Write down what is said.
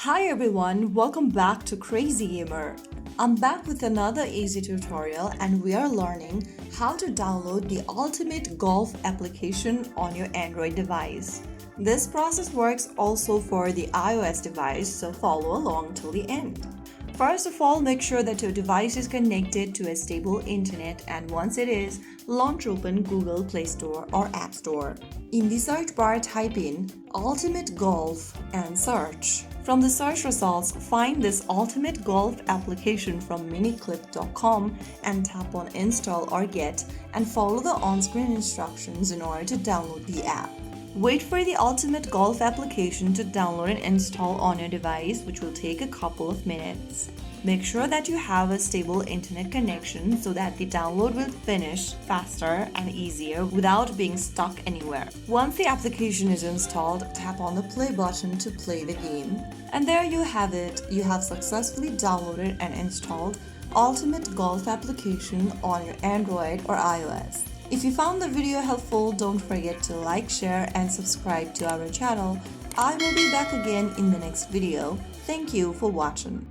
Hi everyone, welcome back to Crazy Gamer. I'm back with another easy tutorial and we are learning how to download the Ultimate Golf application on your Android device. This process works also for the iOS device, so follow along till the end. First of all, make sure that your device is connected to a stable internet, and once it is, launch open Google Play Store or App Store. In the search bar, type in Ultimate Golf and search. From the search results, find this Ultimate Golf application from miniclip.com and tap on Install or Get and follow the on-screen instructions in order to download the app. Wait for the Ultimate Golf application to download and install on your device, which will take a couple of minutes. Make sure that you have a stable internet connection so that the download will finish faster and easier without being stuck anywhere. Once the application is installed, tap on the play button to play the game. And there you have it. You have successfully downloaded and installed Ultimate Golf application on your Android or iOS. If you found the video helpful, don't forget to like, share and subscribe to our channel. I will be back again in the next video. Thank you for watching.